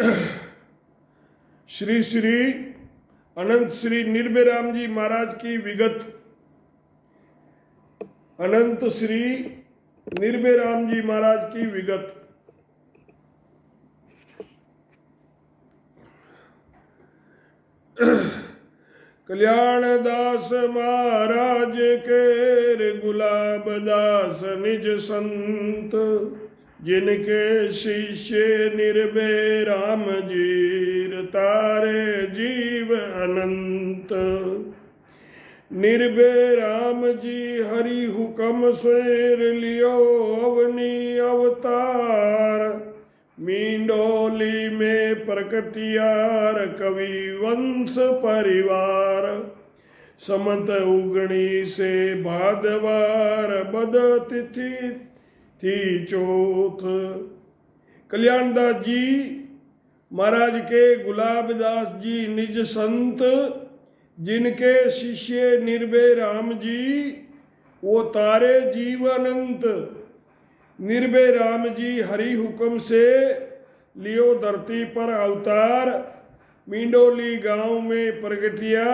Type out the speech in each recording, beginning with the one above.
श्री श्री अनंत श्री निर्भय राम जी महाराज की विगत। अनंत श्री निर्भय राम जी महाराज की विगत। कल्याण दास महाराज के गुलाब दास निज संत, जिनके शिष्य निर्भय राम जी तारे जीव अनंत। निर्भय राम जी हरि हुक्म स्वेर लियो अवनी अवतार, मींडोली में प्रकटियार कवि वंश परिवार। समत उगणी से भादवार बद तिथि थी चौथ। कल्याणदास जी महाराज के गुलाबदास जी निज संत, जिनके शिष्य निर्भय राम जी वो तारे जीव अनंत। निर्भय राम जी हरि हुक्म से लियो धरती पर अवतार, मिंडोली गांव में प्रगटिया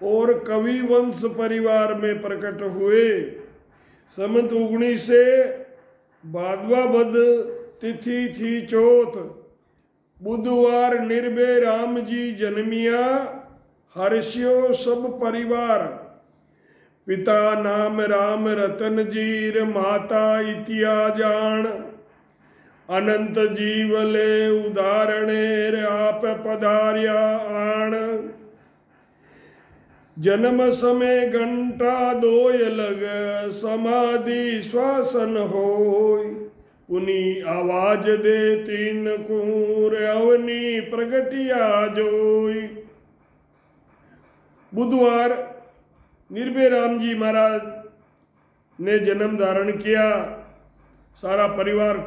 और कवि वंश परिवार में प्रकट हुए। समत उगनी से भादवा बद तिथि थी चौथ। बुधवार निर्भय राम जी जन्मिया, हर्ष्यो सब परिवार। पिता नाम राम रतन जीर, माता इतिया जान। अनंत जीवले उदाहरणेर आप पधार्या आण। जन्म समय घंटा दोय लग, समाधि श्वासन होय। पुनी आवाज दे तीन कूर, अवनी प्रगटिया जोय। बुधवार निर्भय राम जी महाराज ने जन्म धारण किया। सारा परिवार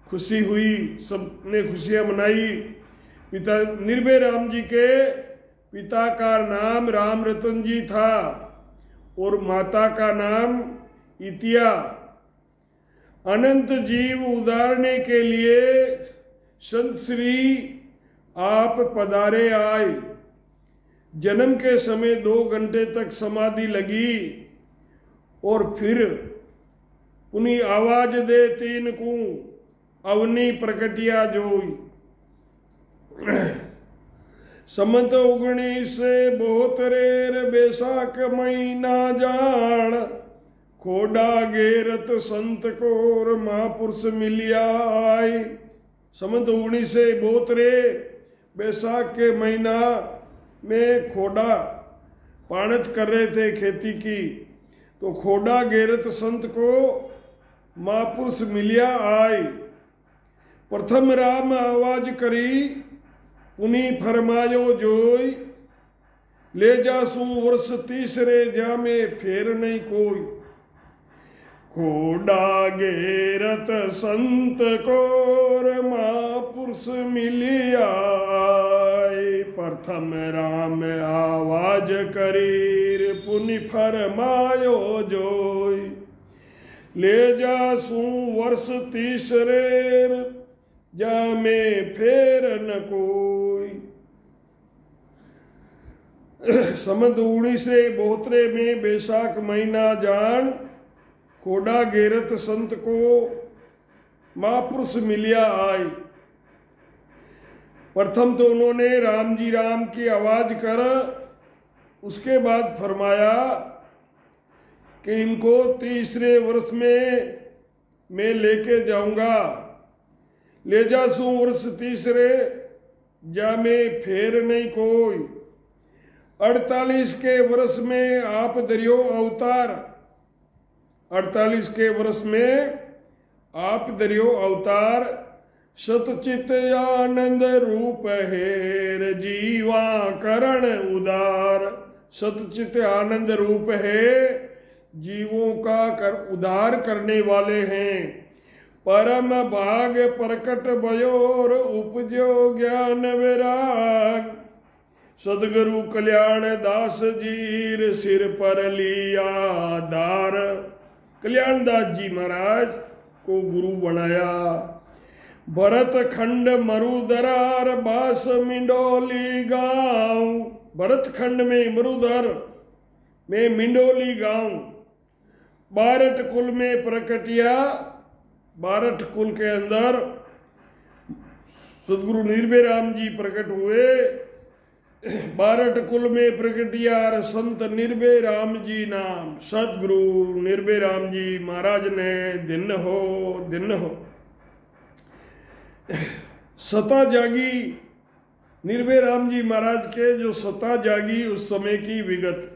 खुशी हुई, सबने खुशियां मनाई। पिता निर्भय राम जी के पिता का नाम राम रतन जी था और माता का नाम इतिया। अनंत जीव उदारने के लिए संत श्री आप पधारे आए। जन्म के समय 2 घंटे तक समाधि लगी और फिर उन्हीं आवाज दे तीन को अवनी प्रकटिया जोई। समत उगणी से बहुत रेर, बैसाख महीना जान। खोडा गेरत संत कोर, महापुरुष मिलिया आई। समत उगणी से बहुत रे, बैसाख के महीना में खोडा पाणत कर रहे थे खेती की, तो खोडा गेरत संत को महापुरुष मिलिया आए। प्रथम राम आवाज करी, उन्हीं फरमायो जोई। ले जासू वर्ष तीसरे, जामे फेर नहीं कोई। खोडा गेरत संत कोर, महापुरुष मिलिया आए। प्रथम राम आवाज करीर, पुनि फरमायो जोई। ले जासू वर्ष तीसरे, जामे फेर न कोई। समद उड़ी से बोतरे में बैसाख महीना जान। खोडा गेरत संत को महापुरुष मिलिया आई। प्रथम तो उन्होंने राम जी राम की आवाज कर, उसके बाद फरमाया कि इनको तीसरे वर्ष में मैं लेके जाऊंगा। ले जासू वर्ष तीसरे, जामे फेर नहीं कोई। 48 के वर्ष में आप दरियो अवतार। 48 के वर्ष में आप दरियो अवतार। सतचित आनंद रूप हेर, जीवा करण उदार। सतचित आनंद रूप है, जीवों का उद्धार करने वाले हैं। परम भाग प्रकट भयोर, उपजो ज्ञान विराग। सदगुरु कल्याण दास जीर, सिर पर लिया दार। कल्याण दास जी महाराज को गुरु बनाया। भरत खंड मरुधरार बास मिंडोली गांव। भरत खंड में मरुधर में मिंडोली गांव। बारठ कुल में प्रकटिया। बारठ कुल के अंदर सदगुरु निर्भय राम जी प्रकट हुए। बारठ कुल में प्रकटियार संत निर्भय राम जी नाम। सदगुरु निर्भय राम जी महाराज ने दिन हो सता जागी। निर्भय राम जी महाराज के जो सता जागी उस समय की विगत।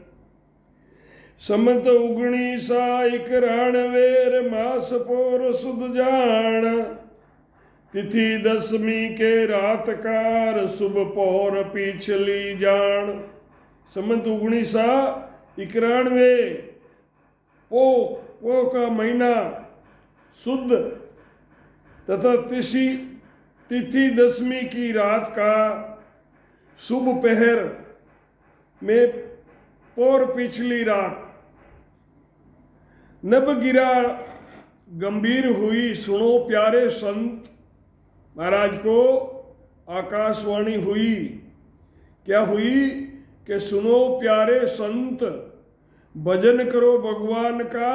समत 1991 मास पोर सुद जान। तिथि 10वीं के रात कार शुभ पौर पिछली जान। समत 1991 पो का महीना शुद्ध तथा तिथि 10वीं की रात का शुभ पहर में पौर पिछली रात। नभ गिरा गंभीर हुई सुनो प्यारे संत। महाराज को आकाशवाणी हुई। क्या हुई कि सुनो प्यारे संत, भजन करो भगवान का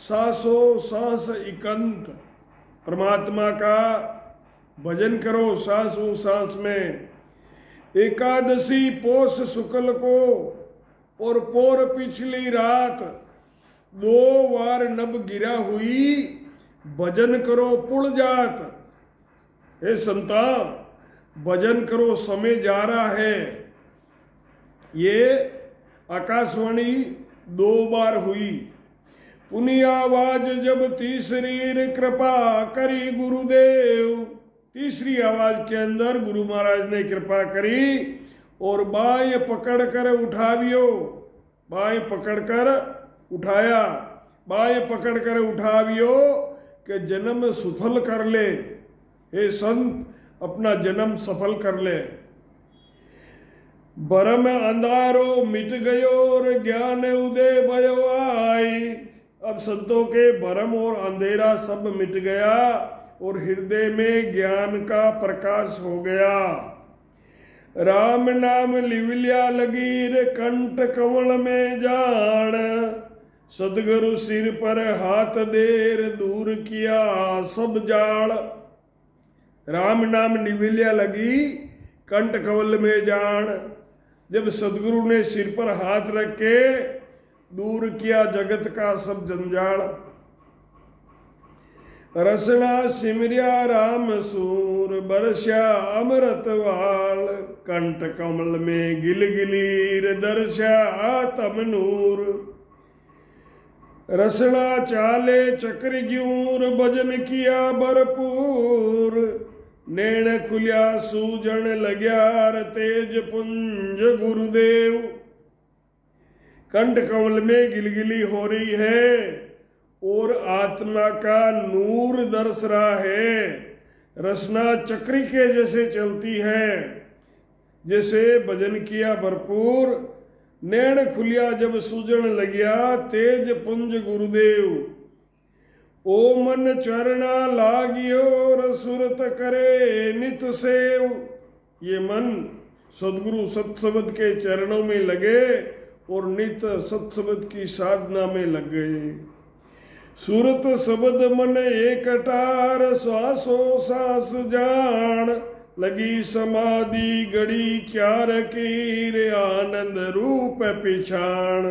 सांसों सांस इकंत। परमात्मा का भजन करो सांसों सांस में। एकादशी पोष शुक्ल को और पोर पिछली रात 2 बार नभ गिरा हुई। भजन करो पुल जात। हे संता भजन करो समय जा रहा है। ये आकाशवाणी 2 बार हुई। पुनी आवाज जब तीसरी कृपा करी गुरुदेव। तीसरी आवाज के अंदर गुरु महाराज ने कृपा करी और बाएं पकड़ कर उठावियो। बाएं पकड़ कर उठाया। बाएं पकड़ कर उठावियो कि जन्म सुफल कर ले। हे संत अपना जन्म सफल कर ले। भरम अंधारो मिट गयो और ज्ञान उदय भयो आई। अब संतों के भरम और अंधेरा सब मिट गया और हृदय में ज्ञान का प्रकाश हो गया। राम नाम लिवलिया लगीर कंठ कमल में जान। सदगुरु सिर पर हाथ देर दूर किया सब जाड़। राम नाम निविलिया लगी कंठ कमल में जान। जब सदगुरु ने सिर पर हाथ रख के दूर किया जगत का सब जंजाल। रसना सिमरिया राम सूर बरस्या अमृत वाल। कंठ कमल में गिलगिलीर दर्श्या आत्म नूर। रसना चाले चक्र ज्यूर भजन किया भरपूर। नैन खुलिया सूजन लग्यार तेज पुंज गुरुदेव। कंठ कमल में गिलगिली हो रही है और आत्मा का नूर दर्श रहा है। रसना चक्री के जैसे चलती है। जैसे भजन किया भरपूर। नैन खुलिया जब सूजन लगिया तेज पुंज गुरुदेव। ओ मन चरणा लागियो सुरत करे नित सेव। ये मन सदगुरु सत्सबद के चरणों में लगे और नित सत्सबद की साधना में लग गए। सुरत शब्द मन एकटार श्वासो सांस जान। लगी समाधि गड़ी चार कीर आनंद रूप पिछाण।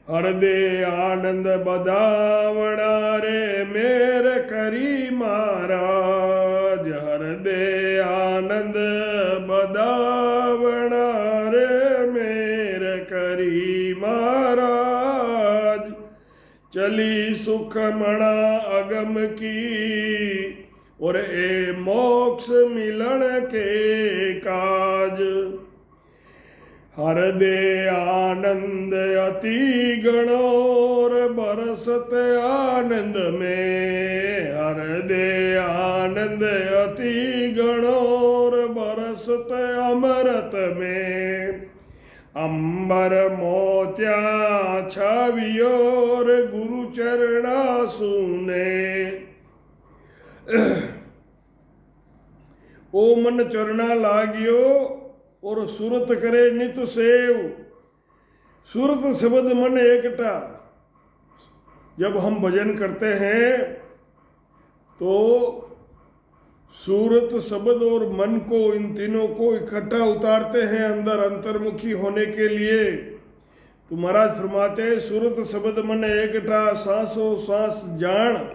हर दे आनंद बदावणा रे मेर करी महाराज। हर दे आनंद बदावणा रे मेर करी महाराज। चली सुख मणा अगम की और ए मोक्ष मिलन के काज। हर दे आनंद अति गणोर बरसत आनंद में। हर दे आनंद अति गणोर बरसत अमृत में। अंबर मोत्या छावियोर गुरु चरणा सुने। ओ मन चरना लागियो और सुरत करे नित सेव। सुरत शब्द मन एकटा। जब हम भजन करते हैं तो सूरत शब्द और मन को, इन तीनों को इकट्ठा उतारते हैं अंदर अंतर्मुखी होने के लिए। तो महाराज फरमाते सूरत शब्द मन एकटा, सांसों सांस जान,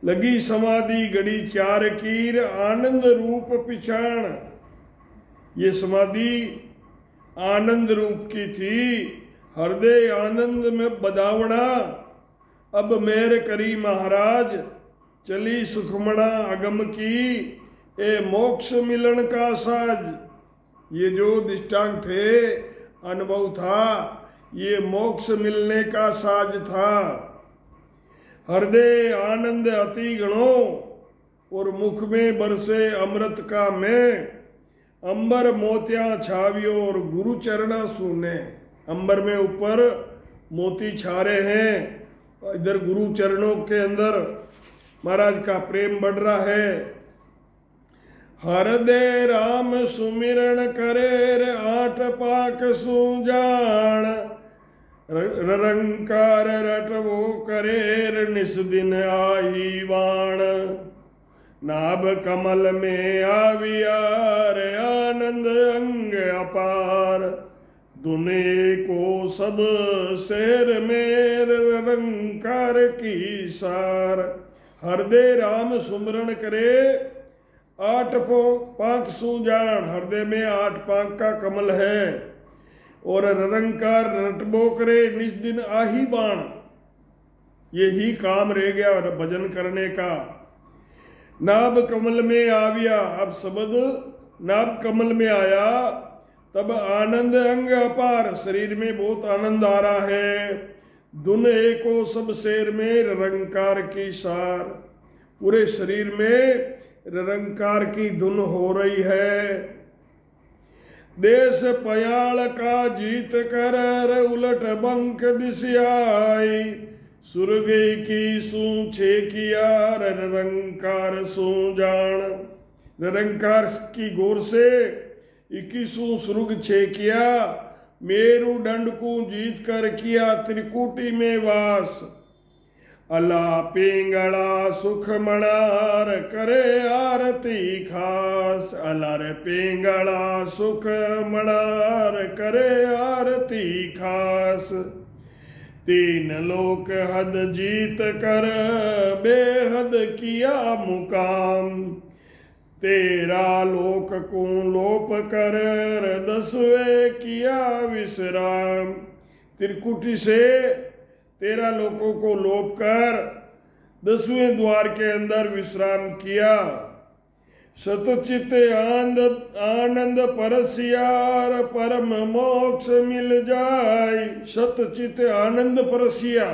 लगी समाधि गड़ी चार कीर, आनंद रूप पिछाण। ये समाधि आनंद रूप की थी, हृदय आनंद में बदावना। अब मेर करी महाराज, चली सुखमणा अगम की, ए मोक्ष मिलन का साज। ये जो दृष्टांत थे, अनुभव था, ये मोक्ष मिलने का साज था। हृदय आनंद अति गणो और मुख में बरसे अमृत का मैं, अंबर मोतिया छावियो और गुरु चरणा सुने। अंबर में ऊपर मोती छा रहे हैं, इधर गुरु चरणों के अंदर महाराज का प्रेम बढ़ रहा है। हृदय राम सुमिरन करे, आठ पाक सुजान, रंकार रटवो करे, निस दिन आई वाण। नाभ कमल में आवियार, आनंद अंग अपार, दुने को सब शेर में, रंकार की सार। हृदय राम सुमरण करे, आठ पांख सुजान। हृदय में 8 पांख का कमल है। और रंकार रटबो करे, निज दिन आही बाण। यही काम रह गया भजन करने का। नाभ कमल में आविया, अब शब्द नाभ कमल में आया, तब आनंद अंग अपार, शरीर में बहुत आनंद आ रहा है। धुन एको सब शेर में, रंकार की सार। पूरे शरीर में रंकार की धुन हो रही है। देश पयाल का जीत कर, उलट बंक दिशाई, सुरग की सू छे किया, रंकार सू जान। रंकार की गोर से 21 सुरुग छे किया, मेरु दंड को जीत कर किया त्रिकुटी में वास। अला पिंगला सुख मणार, करे आरती खास। अला रे पिंगला सुख मणार, करे आरती खास। 3 लोक हद जीत कर, बेहद किया मुकाम। 13 लोक को लोप कर, 10वें किया विश्राम। त्रिकुटी से 13 लोकों को लोप कर 10वें द्वार के अंदर विश्राम किया। सतचित आनंद परसियार, परम मोक्ष मिल जाय। सतचित आनंद परसिया,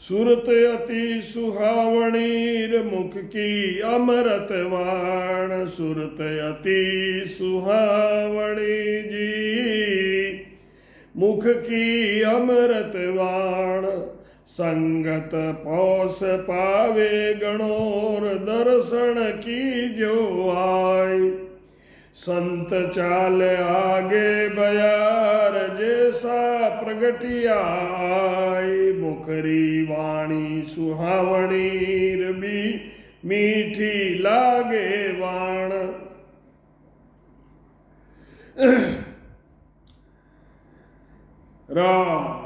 सूरत अति सुहावणी, मुख की अमृत वाण। सूरत अति सुहावणी जी, मुख की अमृत वाण। संगत पौस पावे गणोर, दर्शन की जो आय। संत चाल आगे बयार, जैसा प्रगटिया आय। मुखरी वाणी सुहावणी, भी मीठी लागे वाण। राम